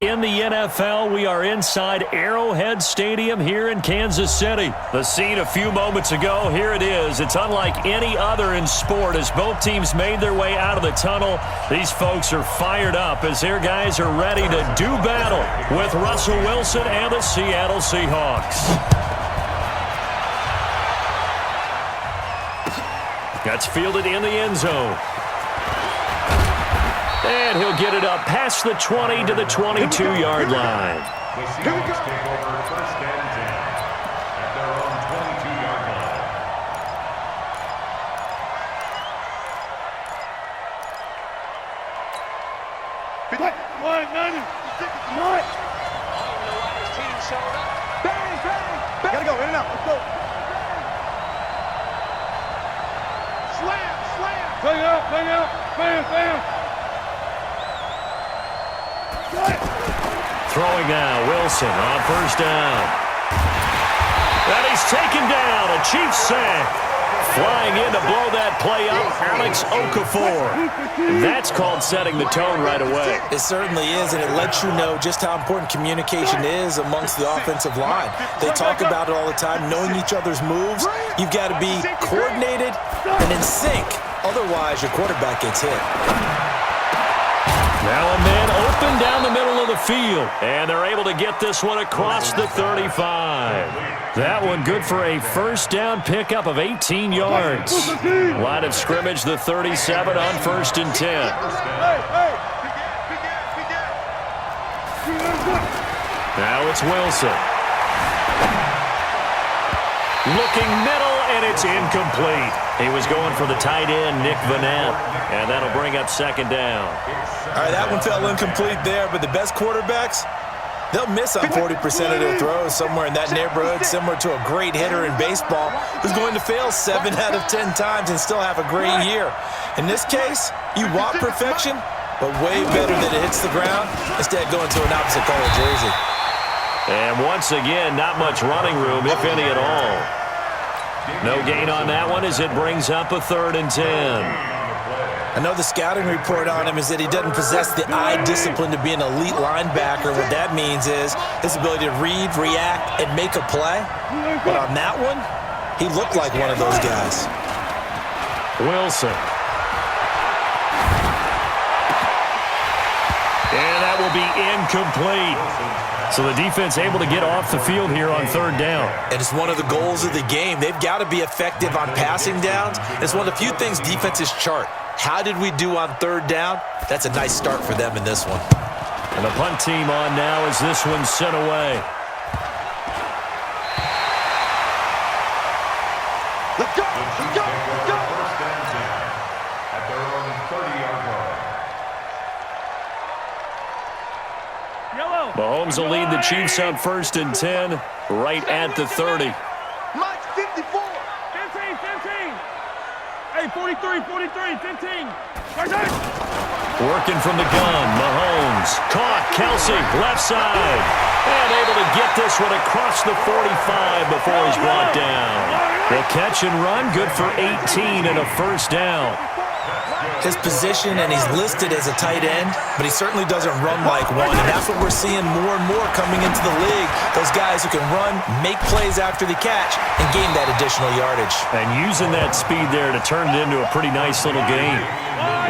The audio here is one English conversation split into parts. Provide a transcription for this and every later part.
in the NFL. We are inside Arrowhead Stadium here in Kansas City. The scene a few moments ago, here it is. It's unlike any other in sport as both teams made their way out of the tunnel. These folks are fired up as their guys are ready to do battle with Russell Wilson and the Seattle Seahawks. That's fielded in the end zone. And he'll get it up past the 20 to the 22-yard line. The Seahawks take over 1st and 10 at their own 22-yard line. What? None. What? I don't know why his team showed up. Bang, bang, bang. Gotta go, in and out. Let's go. Slam, slam. Bang out, bam, bam. Throwing now, Wilson on 1st down. And he's taken down, a Chiefs sack. Flying in to blow that play up, Alex Okafor. That's called setting the tone right away. It certainly is, and it lets you know just how important communication is amongst the offensive line. They talk about it all the time, knowing each other's moves. You've got to be coordinated and in sync. Otherwise, your quarterback gets hit. Now a man open down the middle of the field. And they're able to get this one across the 35. That one good for a 1st down pickup of 18 yards. Line of scrimmage, the 37 on 1st and 10. Now it's Wilson. Looking middle, and it's incomplete. He was going for the tight end, Nick Vanette, and that'll bring up 2nd down. All right, that one fell incomplete there, but the best quarterbacks, they'll miss on 40% of their throws somewhere in that neighborhood, similar to a great hitter in baseball who's going to fail 7 out of 10 times and still have a great year. In this case, you want perfection, but way better that it hits the ground instead of going to an opposite color jersey. And once again, not much running room, if any at all. No gain on that one as it brings up a 3rd and 10. I know the scouting report on him is that he doesn't possess the eye discipline to be an elite linebacker. What that means is his ability to read, react, and make a play. But on that one, he looked like one of those guys. Wilson. And that will be incomplete. So the defense able to get off the field here on 3rd down. And it's one of the goals of the game. They've got to be effective on passing downs. It's one of the few things defenses chart. How did we do on 3rd down? That's a nice start for them in this one. And the punt team on now as this one's sent away. Let's go, let's go, let's go. 1st and 10 at their own 30-yard line. Mahomes will lead the Chiefs on 1st and 10, right at the 30. Mike, 54. 15. Hey, 43, 15. Working from the gun, Mahomes. Caught, Kelsey, left side. And able to get this one across the 45 before he's brought down. The catch and run, good for 18 and a 1st down. His position, and he's listed as a tight end, but he certainly doesn't run like one, and that's what we're seeing more and more coming into the league. Those guys who can run, make plays after the catch, and gain that additional yardage. And using that speed there to turn it into a pretty nice little game.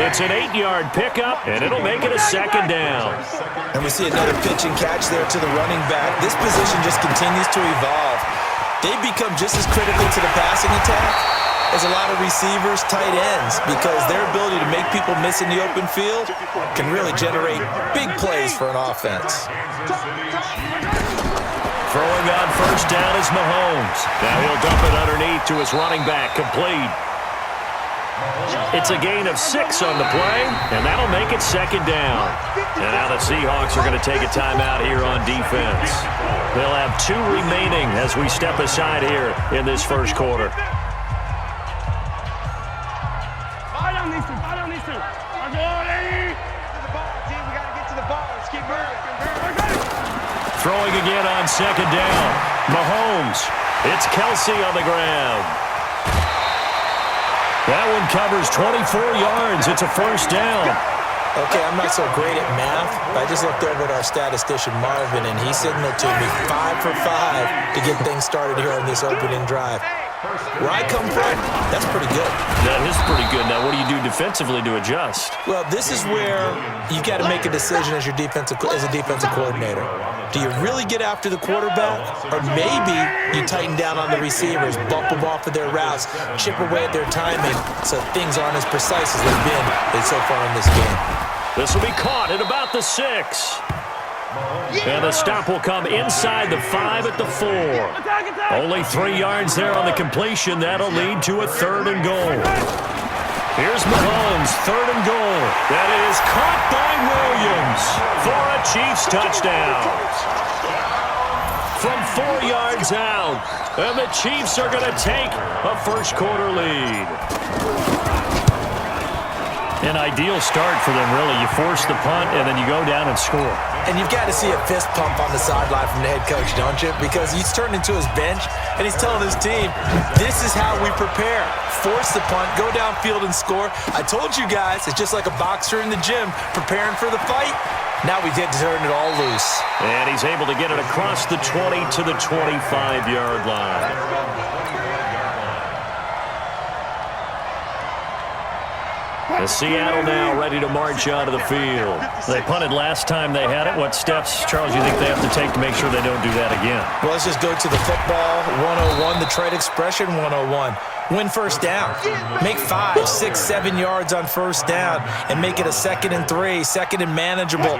It's an 8-yard pickup, and it'll make it a 2nd down. And we see another pitch and catch there to the running back. This position just continues to evolve. They become just as critical to the passing attack as a lot of receivers, tight ends, because their ability to make people miss in the open field can really generate big plays for an offense. Throwing on 1st down is Mahomes. Now he'll dump it underneath to his running back, complete. It's a gain of 6 on the play, and that'll make it 2nd down. And now the Seahawks are going to take a timeout here on defense. They'll have 2 remaining as we step aside here in this 1st quarter. Throwing again on 2nd down. Mahomes. It's Kelsey on the ground. That one covers 24 yards. It's a 1st down. Okay, I'm not so great at math, but I just looked over at our statistician, Marvin, and he signaled to me 5 for 5 to get things started here on this opening drive. Where I come from, that's pretty good. That is pretty good. Now, what do you do defensively to adjust? Well, this is where you got to make a decision as a defensive coordinator. Do you really get after the quarterback, or maybe you tighten down on the receivers, bump them off of their routes, chip away at their timing, so things aren't as precise as they've been so far in this game. This will be caught at about the 6. And the stop will come inside the 5 at the 4. Only 3 yards there on the completion. That'll lead to a 3rd and goal. Here's Mahomes, 3rd and goal. That is caught by Williams for a Chiefs touchdown. From 4 yards out, and the Chiefs are going to take a first quarter lead. An ideal start for them, really. You force the punt, and then you go down and score. And you've got to see a fist pump on the sideline from the head coach, don't you? Because he's turned into his bench, and he's telling his team, this is how we prepare. Force the punt, go downfield and score. I told you guys, it's just like a boxer in the gym preparing for the fight. Now we did turn it all loose. And he's able to get it across the 20 to the 25-yard line. As Seattle now ready to march out of the field. They punted last time they had it. What steps, Charles, you think they have to take to make sure they don't do that again? Well, let's just go to the football 101, the trade expression 101. Win first down. Make 5, 6, 7 yards on first down and make it a 2nd and 3, 2nd and manageable.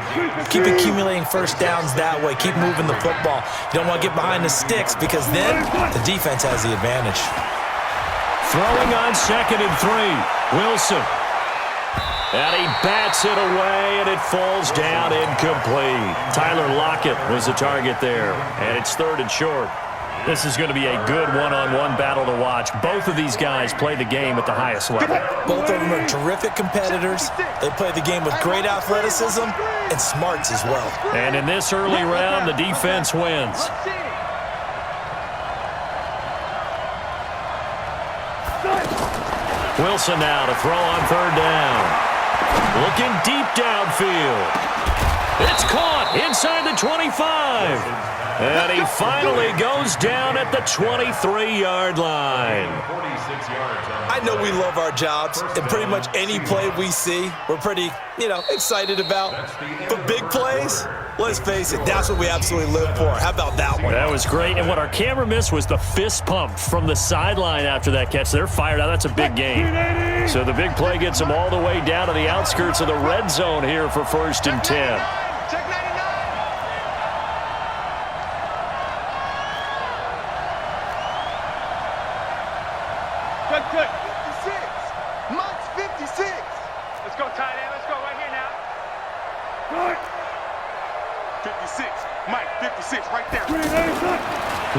Keep accumulating first downs that way. Keep moving the football. You don't want to get behind the sticks because then the defense has the advantage. Throwing on 2nd and 3. Wilson. And he bats it away, and it falls down incomplete. Tyler Lockett was the target there, and it's 3rd and short. This is going to be a good one-on-one battle to watch. Both of these guys play the game at the highest level. Both of them are terrific competitors. They play the game with great athleticism and smarts as well. And in this early round, the defense wins. Wilson now to throw on 3rd down. Looking deep downfield. It's caught inside the 25. And he finally goes down at the 23-yard line. I know we love our jobs, and pretty much any play we see, we're pretty, excited about. But big plays, let's face it, that's what we absolutely live for. How about that one? That was great. And what our camera missed was the fist pump from the sideline after that catch. They're fired out. That's a big game. So the big play gets them all the way down to the outskirts of the red zone here for 1st and 10. Good. 56. Mike's 56. Let's go, tight end. Let's go right here now. Good. 56. Mike, 56 right there.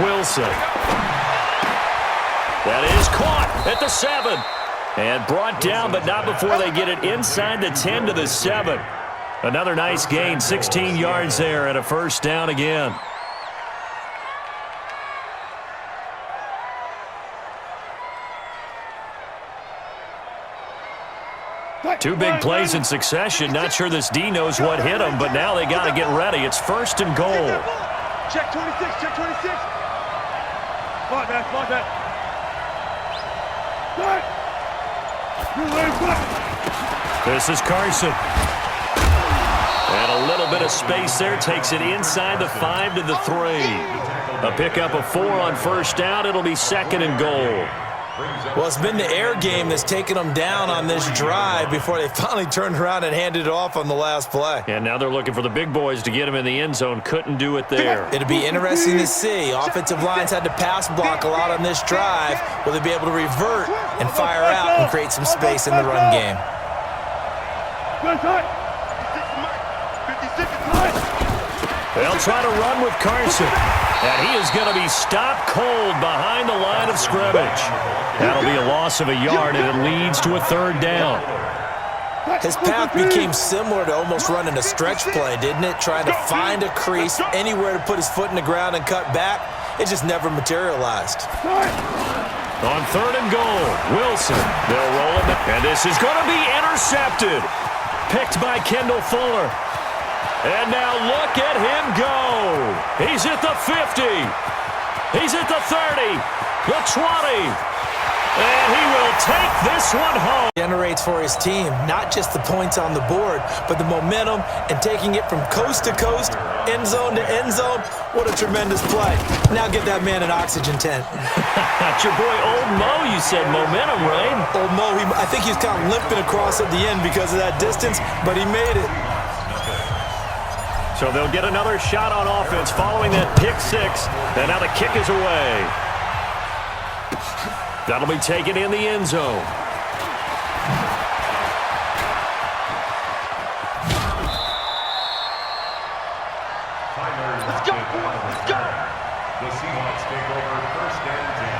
Wilson. That is caught at the 7. And brought down, but not before they get it inside the 10 to the 7. Another nice gain, 16 yards there, and a first down again. Two big plays in succession. Not sure this D knows what hit him, but now they got to get ready. It's 1st and goal. Check 26, check 26. Come on, man. This is Carson. And a little bit of space there. Takes it inside the 5 to the 3. A pickup of 4 on first down. It'll be 2nd and goal. Well, it's been the air game that's taken them down on this drive before they finally turned around and handed it off on the last play. And now they're looking for the big boys to get him in the end zone. Couldn't do it there. It'll be interesting to see. Offensive lines had to pass block a lot on this drive. Will they be able to revert and fire out and create some space in the run game? They'll try to run with Carson. And he is going to be stopped cold behind the line of scrimmage. That'll be a loss of a yard, and it leads to a 3rd down. His path became similar to almost running a stretch play, didn't it? Trying to find a crease, anywhere to put his foot in the ground and cut back. It just never materialized. On 3rd and goal, Wilson. They'll roll him, and this is going to be intercepted. picked by Kendall Fuller. And now look at him go. He's at the 50. He's at the 30, the 20. And he will take this one home. Generates for his team, not just the points on the board, but the momentum and taking it from coast to coast, end zone to end zone. What a tremendous play. Now get that man an oxygen tent. That's your boy Old Mo, you said momentum, right? Old Mo, I think he's kind of limping across at the end because of that distance, but he made it. So they'll get another shot on offense following that pick six. And now the kick is away. That'll be taken in the end zone. Let's go, boys. Let's go. The Seahawks take over first and 10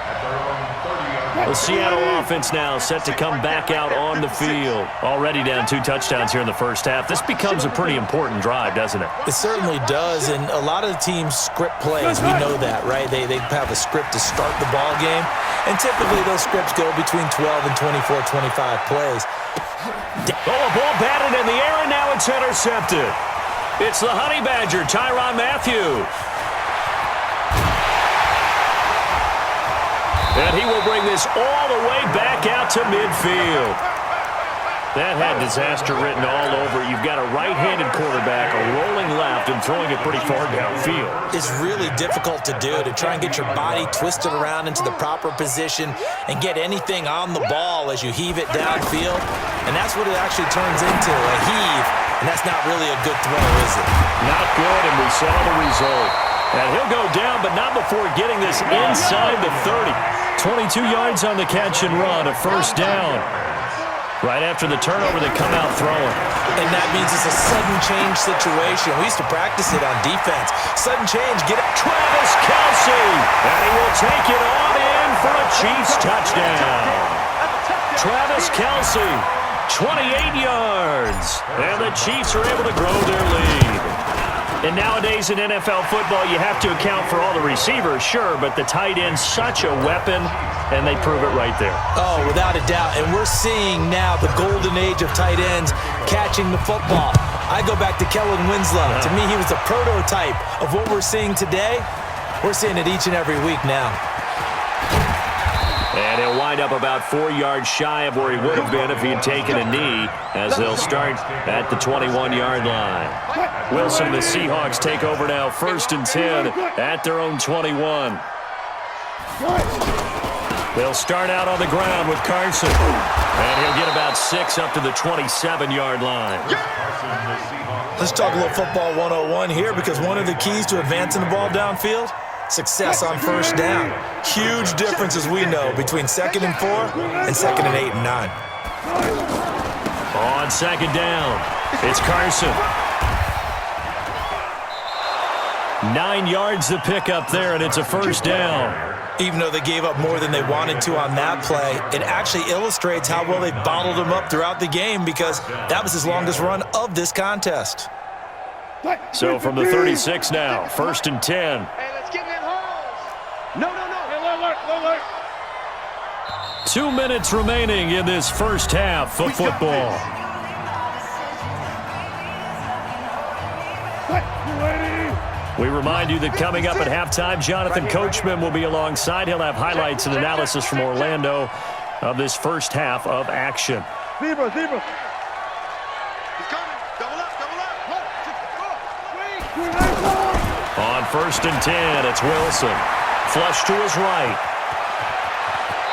at their own 30-yard line. The Seattle offense now set to come back out on the field. Already down 2 touchdowns here in the first half. This becomes a pretty important drive, doesn't it? It certainly does, and a lot of the teams script plays. We know that, right? They have a script to start the ball game, and typically those scripts go between 12 and 24, 25 plays. Oh, a ball batted in the air, and now it's intercepted. It's the Honey Badger, Tyrann Mathieu. And he will bring this all the way back out to midfield. That had disaster written all over. You've got a right-handed quarterback, a rolling left, and throwing it pretty far downfield. It's really difficult to do, to try and get your body twisted around into the proper position and get anything on the ball as you heave it downfield. And that's what it actually turns into, a heave. And that's not really a good throw, is it? Not good, and we saw the result. And he'll go down, but not before getting this inside the 30. 22 yards on the catch and run, a first down. Right after the turnover, they come out throwing. And that means it's a sudden change situation. We used to practice it on defense. Sudden change, get it. Travis Kelce, and he will take it on in for a Chiefs touchdown. Travis Kelce, 28 yards, and the Chiefs are able to grow their lead. And nowadays in NFL football, you have to account for all the receivers, sure, but the tight end's such a weapon, and they prove it right there. Oh, without a doubt. And we're seeing now the golden age of tight ends catching the football. I go back to Kellen Winslow. To me, he was a prototype of what we're seeing today. We're seeing it each and every week now. And he'll wind up about 4 yards shy of where he would have been if he had taken a knee, as they'll start at the 21-yard line. Wilson and the Seahawks take over now, 1st and 10 at their own 21. They'll start out on the ground with Carson. And he'll get about 6 up to the 27-yard line. Let's talk a little football 101 here, because one of the keys to advancing the ball downfield, success on first down. Huge difference, as we know, between 2nd and 4 and 2nd and 8 and 9. On 2nd down, it's Carson. 9 yards to pick up there, and it's a first down. Even though they gave up more than they wanted to on that play, it actually illustrates how well they bottled them up throughout the game, because that was his longest run of this contest. So from the 36 now, 1st and 10. Hey, let's get in that holes. No. Hey, look. 2 minutes remaining in this first half of football. We remind you that coming up at halftime, Jonathan Coachman will be alongside. He'll have highlights and analysis from Orlando of this first half of action. Zebra. He's coming. Double up. On 1st and 10, it's Wilson. Flush to his right.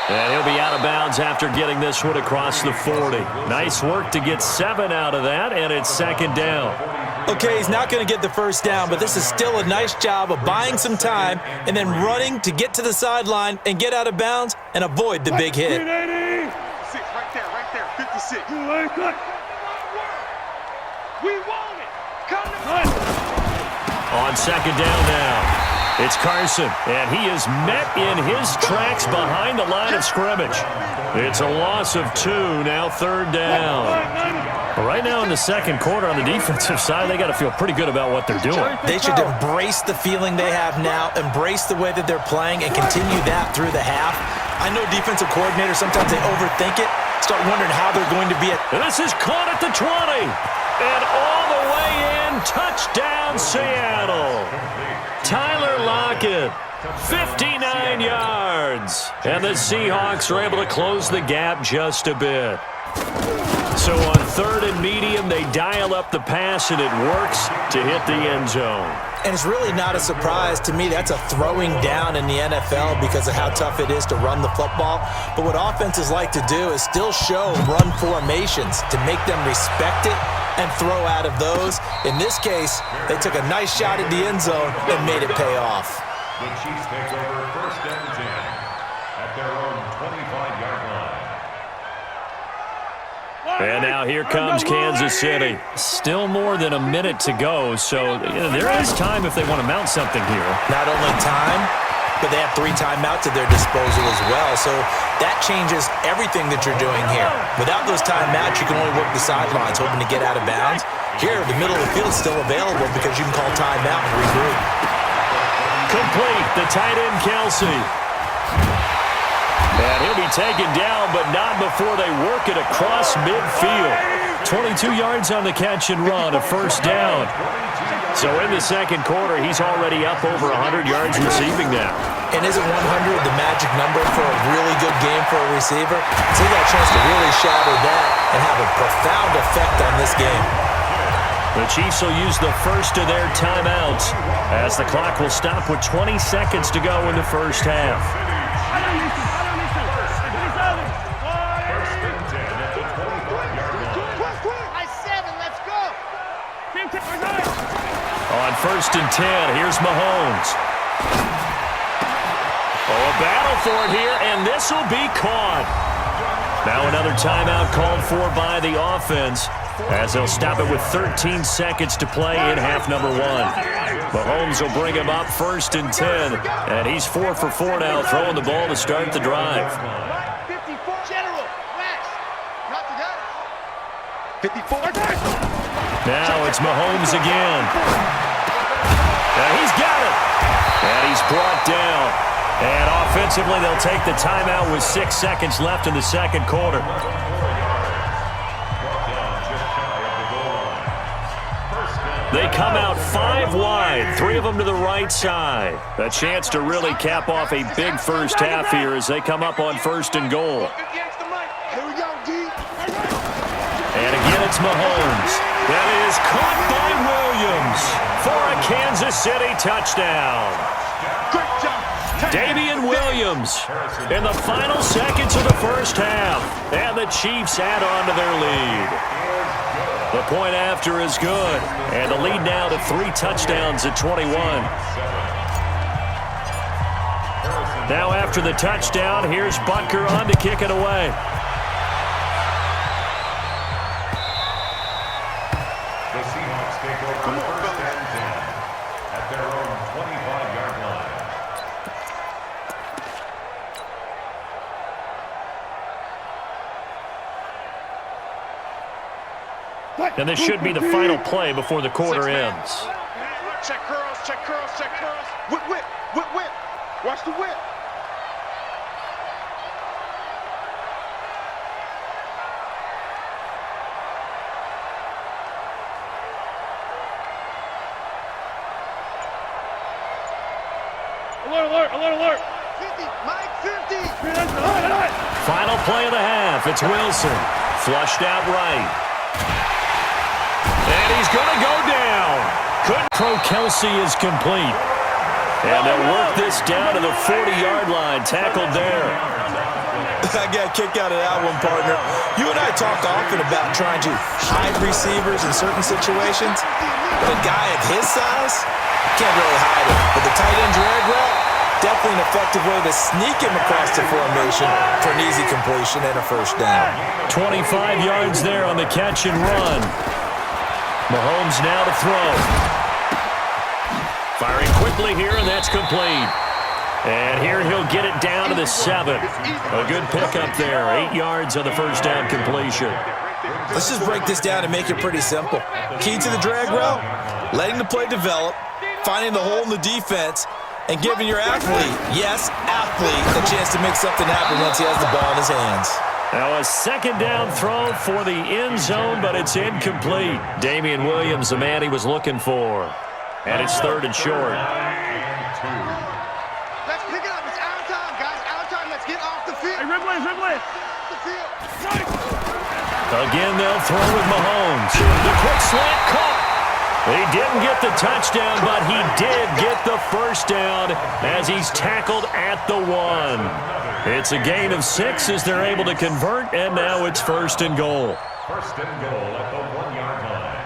And he'll be out of bounds after getting this one across the 40. Nice work to get 7 out of that, and it's 2nd down. Okay, he's not going to get the first down, but this is still a nice job of buying some time and then running to get to the sideline and get out of bounds and avoid the big hit. 6, right there. 56. We want it. Come On 2nd down now, it's Carson, and he is met in his tracks behind the line of scrimmage. It's a loss of 2, now 3rd down. Right now in the second quarter on the defensive side, they got to feel pretty good about what they're doing. They should embrace the feeling they have now, embrace the way that they're playing, and continue that through the half. I know defensive coordinators, sometimes they overthink it, start wondering how they're going to be at. And this is caught at the 20. And all the way in. Touchdown, Seattle. Tyler Lockett. 59 yards. And the Seahawks are able to close the gap just a bit. So on 3rd and medium, they dial up the pass, and it works to hit the end zone. And it's really not a surprise to me. That's a throwing down in the NFL because of how tough it is to run the football. But what offenses like to do is still show run formations to make them respect it and throw out of those. In this case, they took a nice shot at the end zone and made it pay off. The Chiefs take over 1st and 10 at their own 25-yard line. And now here comes Kansas City. Still more than a minute to go, so there is time if they want to mount something here. Not only time, but they have 3 timeouts at their disposal as well, so that changes everything that you're doing here. Without those timeouts, you can only work the sidelines, hoping to get out of bounds. Here, the middle of the field is still available because you can call timeout and regroup. Complete, the tight end, Kelsey. And he'll be taken down, but not before they work it across midfield. 22 yards on the catch and run, a 1st down. So in the 2nd quarter, he's already up over 100 yards receiving now. And isn't 100 the magic number for a really good game for a receiver? So he got a chance to really shatter that and have a profound effect on this game. The Chiefs will use the first of their timeouts as the clock will stop with 20 seconds to go in the 1st half. On 1st and 10, here's Mahomes. Oh, a battle for it here, and this will be caught. Now another timeout called for by the offense as they'll stop it with 13 seconds to play in half number 1. Mahomes will bring him up 1st and 10, and he's 4 for 4 now, throwing the ball to start the drive. 54. Now it's Mahomes again. And he's got it. And he's brought down. And offensively, they'll take the timeout with 6 seconds left in the 2nd quarter. They come out 5 wide, 3 of them to the right side. A chance to really cap off a big 1st half here as they come up on 1st and goal. And again, it's Mahomes. That is caught by Williams for a Kansas City touchdown. Damian Williams in the final seconds of the 1st half. And the Chiefs add on to their lead. The point after is good. And the lead now to 3 touchdowns at 21. Now after the touchdown, here's Butker on to kick it away. The Seahawks take over 1st and 10 at their own 25-yard line. And this should be the final play before the quarter ends. Check curls, check curls, check curls. Whip, whip, whip, whip. Watch the whip. Alert, alert, alert, alert. 50, Mike, 50. Final play of the half. It's Wilson. Flushed out right. And he's going to go down. Couldn't throw. Kelsey is complete. And they'll work this down to the 40-yard line. Tackled there. I got a kick out of that one, partner. You and I talk often about trying to hide receivers in certain situations. But a guy of his size can't really hide him. But the tight end drag route, definitely an effective way to sneak him across the formation for an easy completion and a 1st down. 25 yards there on the catch and run. Mahomes now to throw. Firing quickly here, and that's complete. And here he'll get it down to the 7. A good pickup there. 8 yards on the 1st down completion. Let's just break this down and make it pretty simple. Key to the drag route, letting the play develop, finding the hole in the defense, and giving your athlete, yes, athlete, a chance to make something happen once he has the ball in his hands. Now a second down throw for the end zone, but it's incomplete. Damian Williams, the man he was looking for. And it's 3rd and short. Let's pick it up. It's our time, guys. Our time. Let's get off the field. Hey, Ripley. Off the field. Again, they'll throw with Mahomes. The quick slant caught. He didn't get the touchdown, but he did get the first down as he's tackled at the 1. It's a gain of 6 as they're able to convert, and now it's 1st and goal. 1st and goal at the 1-yard line.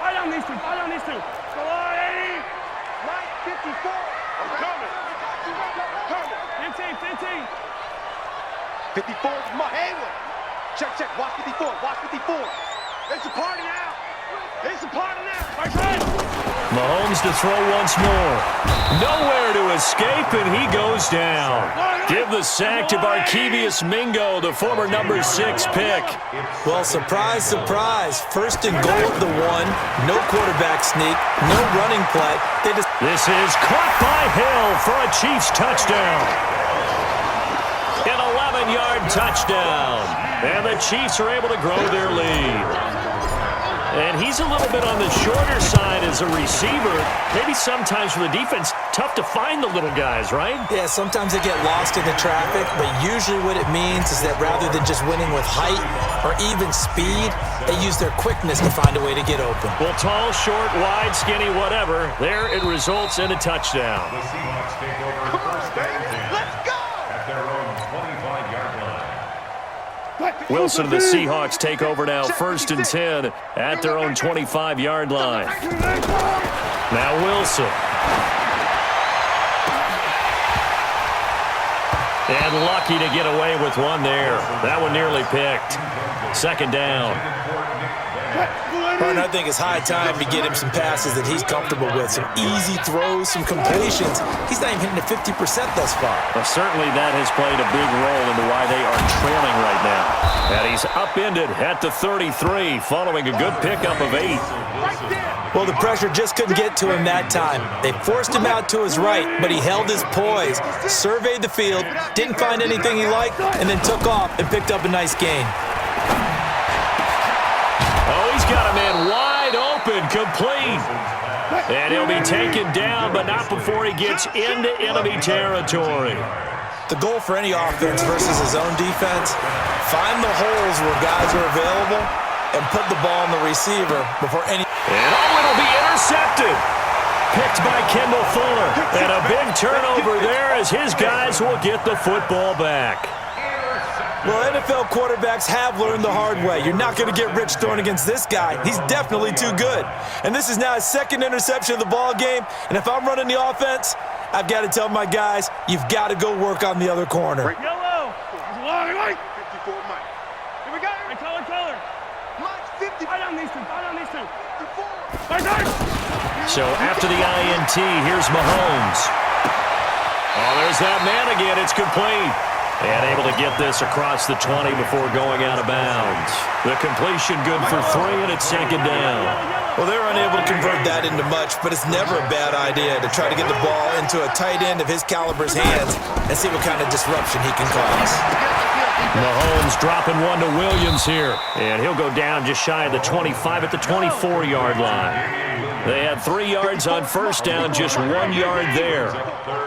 Fight on these two. Go on, 80. Mike, 54. I'm coming. 15. 54 is Mike. Hayward. Check. Watch 54. It's a party now. Mahomes to throw once more. Nowhere to escape, and he goes down. Give the sack to Barkevious Mingo, the former number 6 pick. Well, surprise, surprise. 1st and goal at the 1. No quarterback sneak. No running play. This is caught by Hill for a Chiefs touchdown. An 11-yard touchdown. And the Chiefs are able to grow their lead. And he's a little bit on the shorter side as a receiver. Maybe sometimes for the defense, tough to find the little guys, right? Yeah, sometimes they get lost in the traffic, but usually what it means is that rather than just winning with height or even speed, they use their quickness to find a way to get open. Well, tall, short, wide, skinny, whatever. There it results in a touchdown. The Seahawks take over 1st and 10. Let's go. At their own 25-yard line. Wilson and the Seahawks take over now 1st and 10 at their own 25-yard line. Now Wilson. And lucky to get away with one there. That one nearly picked. 2nd down. And I think it's high time to get him some passes that he's comfortable with. Some easy throws, some completions. He's not even hitting the 50% thus far. Well, certainly that has played a big role into why they are trailing right now. And he's upended at the 33 following a good pickup of 8. Well, the pressure just couldn't get to him that time. They forced him out to his right, but he held his poise, surveyed the field, didn't find anything he liked, and then took off and picked up a nice gain. Oh, he's got a man wide open, complete. And he'll be taken down, but not before he gets into enemy territory. The goal for any offense versus his own defense, find the holes where guys are available and put the ball on the receiver before any... And oh, it'll be intercepted. Picked by Kendall Fuller. And a big turnover there as his guys will get the football back. Well, NFL quarterbacks have learned the hard way. You're not going to get rich throwing against this guy. He's definitely too good. And this is now his 2nd interception of the ball game. And if I'm running the offense, I've got to tell my guys, you've got to go work on the other corner. Yellow. It's long, Mike. 54, Mike. Here we go. Hey, color. Mike's 50. Fight on these two. 54. Nice. So after the INT, here's Mahomes. Oh, there's that man again. It's complete. And able to get this across the 20 before going out of bounds. The completion good for 3, and it's 2nd down. Well, they're unable to convert that into much, but it's never a bad idea to try to get the ball into a tight end of his caliber's hands and see what kind of disruption he can cause. Mahomes dropping one to Williams here. And he'll go down just shy of the 25 at the 24-yard line. They had 3 yards on 1st down, just 1 yard there.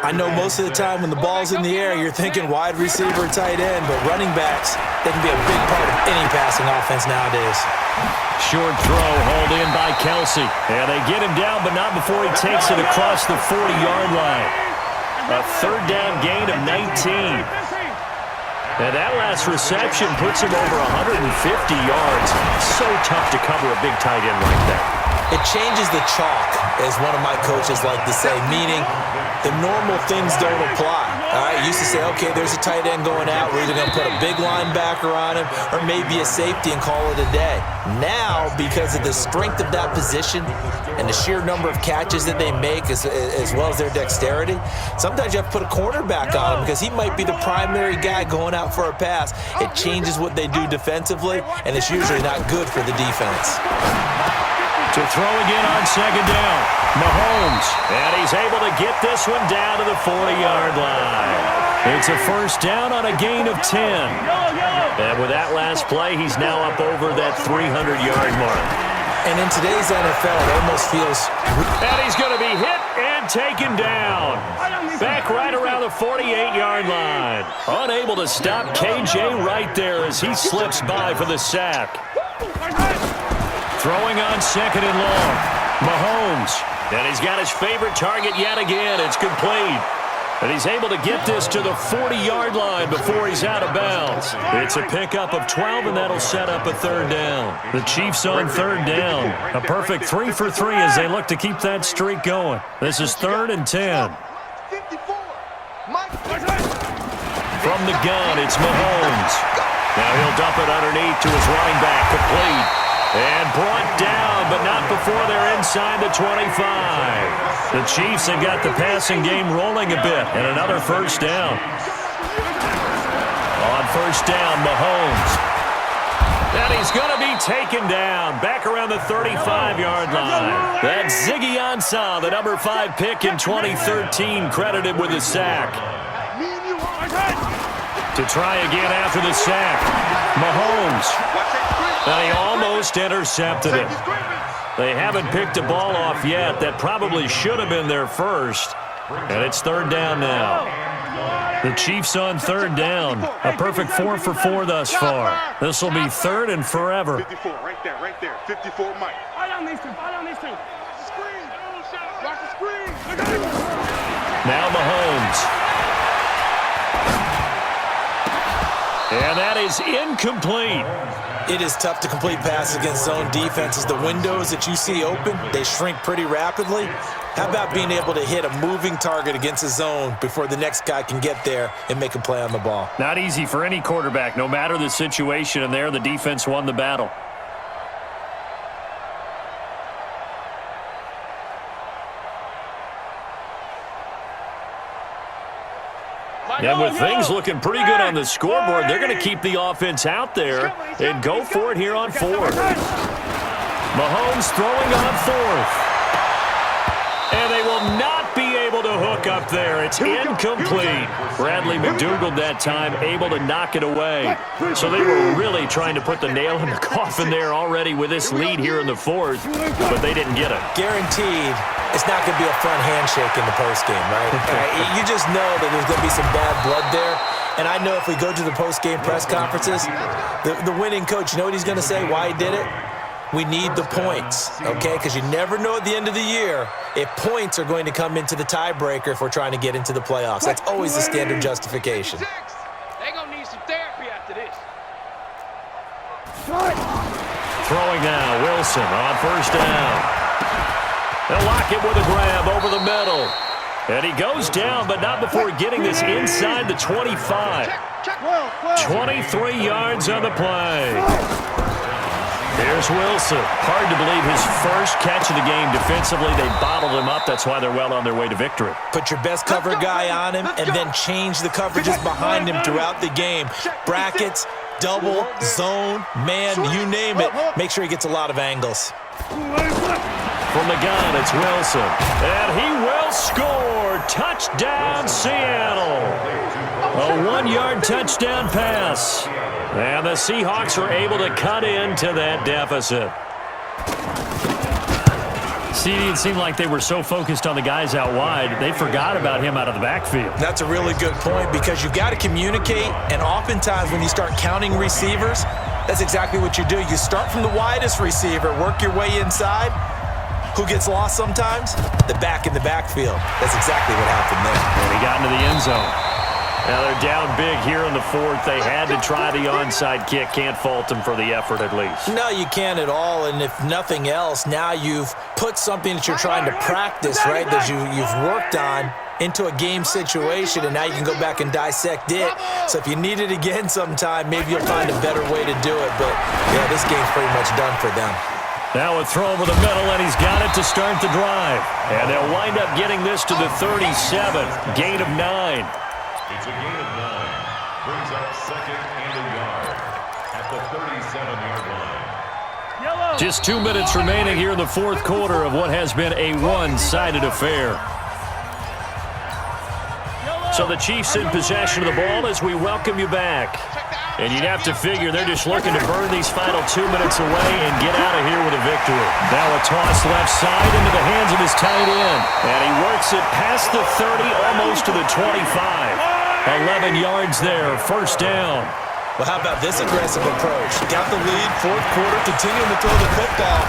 I know most of the time when the ball's in the air, you're thinking wide receiver, tight end, but running backs, they can be a big part of any passing offense nowadays. Short throw hauled in by Kelsey. And they get him down, but not before he takes it across the 40-yard line. A 3rd down gain of 19. And that last reception puts him over 150 yards. So tough to cover a big tight end like that. It changes the chalk, as one of my coaches like to say, meaning the normal things don't apply. All right, you used to say, okay, there's a tight end going out. We're either going to put a big linebacker on him or maybe a safety and call it a day. Now, because of the strength of that position and the sheer number of catches that they make as well as their dexterity, sometimes you have to put a cornerback on him because he might be the primary guy going out for a pass. It changes what they do defensively, and it's usually not good for the defense. To throw again on second down. Mahomes. And he's able to get this one down to the 40-yard line. It's a first down on a gain of 10. And with that last play, he's now up over that 300-yard mark. And in today's NFL, it almost feels... And he's going to be hit and taken down. Back right around the 48-yard line. Unable to stop KJ right there as he slips by for the sack. Throwing on second and long. Mahomes. And he's got his favorite target yet again. It's complete. And he's able to get this to the 40-yard line before he's out of bounds. It's a pickup of 12, and that'll set up a third down. The Chiefs on third down. A perfect 3 for 3 as they look to keep that streak going. This is 3rd and 10. From the gun, it's Mahomes. Now he'll dump it underneath to his running back, complete. And brought down, but not before they're inside the 25. The Chiefs have got the passing game rolling a bit, and another first down. On first down, Mahomes. And he's going to be taken down, back around the 35-yard line. That's Ziggy Ansah, the number 5 pick in 2013, credited with a sack. To try again after the sack, Mahomes. And he almost intercepted it. They haven't picked a ball off yet. That probably should have been their first. And it's third down now. The Chiefs on third down. A perfect 4 for 4 thus far. This will be 3rd and forever. 54, right there. 54, Mike. Fight on these two. Screen. Watch the screen. Now Mahomes. And that is incomplete. It is tough to complete passes against zone defenses. The windows that you see open, they shrink pretty rapidly. How about being able to hit a moving target against a zone before the next guy can get there and make a play on the ball? Not easy for any quarterback, no matter the situation, and there the defense won the battle. And with things looking pretty good on the scoreboard, they're going to keep the offense out there and go for it here on 4th. Mahomes throwing on 4th. And they will not be able to hook up there. It's incomplete. Bradley McDougald that time able to knock it away. So they were really trying to put the nail in the coffin there already with this lead here in the 4th, but they didn't get it. Guaranteed it's not going to be a fun handshake in the postgame, right? You just know that there's going to be some bad blood there. And I know if we go to the postgame press conferences, the winning coach, you know what he's going to say, why he did it? We need the points, okay? Because you never know at the end of the year if points are going to come into the tiebreaker if we're trying to get into the playoffs. That's always the standard justification. They're going to need some therapy after this. Throwing now, Wilson on first down. They'll lock it with a grab over the middle. And he goes down, but not before getting this inside the 25. 23 yards on the play. Here's Wilson. Hard to believe his first catch of the game defensively. They bottled him up. That's why they're well on their way to victory. Put your best cover guy on him and then change the coverages behind him throughout the game. Brackets, double, zone, man, you name it. Make sure he gets a lot of angles. From the gun, it's Wilson. And he will score. Touchdown, Seattle. A 1-yard touchdown pass. And the Seahawks are able to cut into that deficit. See, it seemed like they were so focused on the guys out wide, they forgot about him out of the backfield. That's a really good point because you've got to communicate, and oftentimes when you start counting receivers, that's exactly what you do. You start from the widest receiver, work your way inside. Who gets lost sometimes? The back in the backfield. That's exactly what happened there. And he got into the end zone. Now they're down big here in the 4th. They had to try the onside kick. Can't fault them for the effort at least. No, you can't at all. And if nothing else, now you've put something that you're trying to practice, right, that you've worked on into a game situation, and now you can go back and dissect it. So if you need it again sometime, maybe you'll find a better way to do it. But, yeah, this game's pretty much done for them. Now a throw over the middle, and he's got it to start the drive. And they'll wind up getting this to the 37. Gain of 9. It's a gain of 9. Brings up 2nd and a yard at the 37-yard line. Just 2 minutes remaining here in the fourth quarter of what has been a one-sided affair. So the Chiefs in possession of the ball as we welcome you back. And you'd have to figure they're just looking to burn these final 2 minutes away and get out of here with a victory. Now a toss left side into the hands of his tight end. And he works it past the 30, almost to the 25. 11 yards there, first down. Well, how about this aggressive approach? Got the lead, fourth quarter, continuing to throw the football.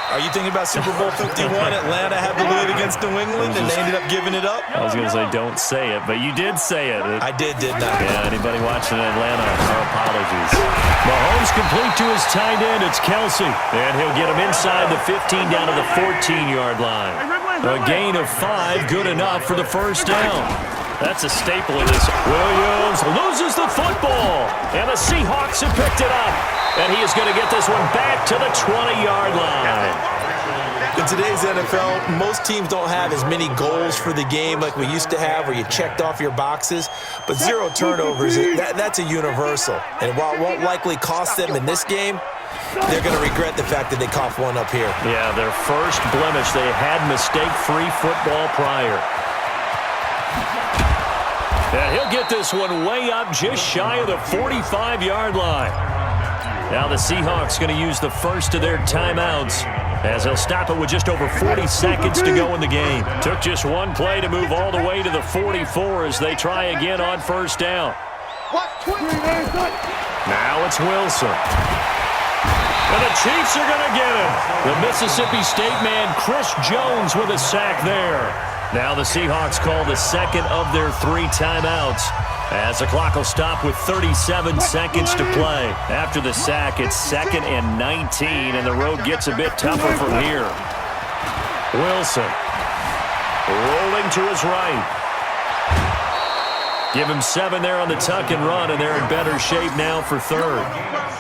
Are you thinking about Super Bowl 51? Atlanta had the lead against New England, and they ended up giving it up? I was going to say don't say it, but you did say it. I did, didn't I? Yeah, anybody watching Atlanta, our apologies. Mahomes complete to his tight end. It's Kelsey, and he'll get him inside the 15 down to the 14-yard line. A gain of 5, good enough for the first down. That's a staple of this. Williams loses the football, and the Seahawks have picked it up. And he is going to get this one back to the 20-yard line. In today's NFL, most teams don't have as many goals for the game like we used to have where you checked off your boxes. But 0 turnovers, that's a universal. And while it won't likely cost them in this game, they're going to regret the fact that they coughed one up here. Yeah, their first blemish. They had mistake-free football prior. And he'll get this one way up just shy of the 45-yard line. Now the Seahawks going to use the first of their timeouts as they'll stop it with just over 40 seconds to go in the game. Took just one play to move all the way to the 44 as they try again on first down. Now it's Wilson. And the Chiefs are going to get him. The Mississippi State man, Chris Jones, with a sack there. Now the Seahawks call the second of their 3 timeouts as the clock will stop with 37 seconds to play. After the sack, it's 2nd and 19, and the road gets a bit tougher from here. Wilson rolling to his right. Give him 7 there on the tuck and run, and they're in better shape now for 3rd.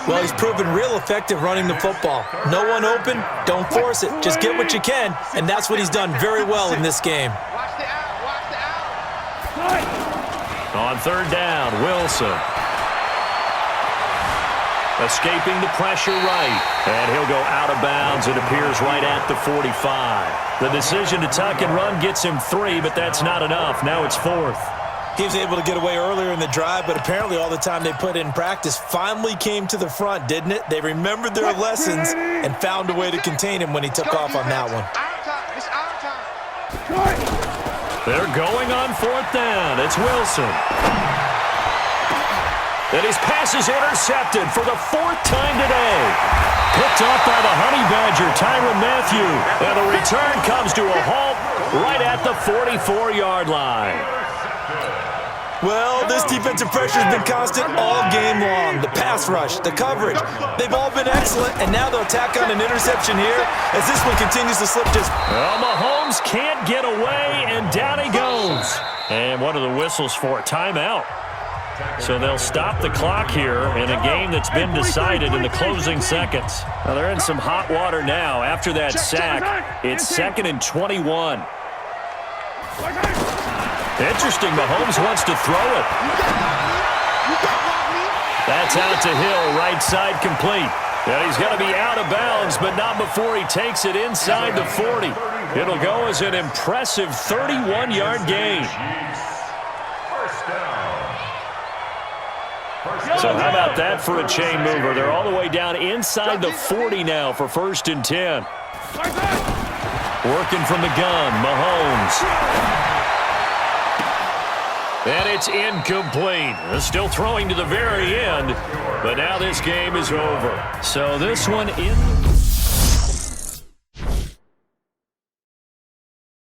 Well, he's proven real effective running the football. No one open, don't force it. Just get what you can, and that's what he's done very well in this game. On 3rd down, Wilson. Escaping the pressure right. And he'll go out of bounds. It appears right at the 45. The decision to tuck and run gets him 3, but that's not enough. Now it's 4th. He was able to get away earlier in the drive, but apparently all the time they put in practice finally came to the front, didn't it? They remembered their lessons and found a way to contain him when he took off on that one. They're going on 4th down. It's Wilson. And his pass is intercepted for the 4th time today. Picked off by the Honey Badger, Tyrann Mathieu. And the return comes to a halt right at the 44-yard line. Well, this defensive pressure has been constant all game long. The pass rush, the coverage, they've all been excellent, and now they'll tack on an interception here as this one continues to slip just... Well, Mahomes can't get away, and down he goes. And what are the whistles for? Timeout. So they'll stop the clock here in a game that's been decided in the closing seconds. Now they're in some hot water now. After that sack, it's 2nd and 21. Interesting, Mahomes wants to throw it. That's out to Hill, right side complete. And he's going to be out of bounds, but not before he takes it inside the 40. It'll go as an impressive 31-yard gain. So how about that for a chain mover? They're all the way down inside the 40 now for 1st and 10. Working from the gun, Mahomes. And it's incomplete. They're still throwing to the very end, but now this game is over. So this one in...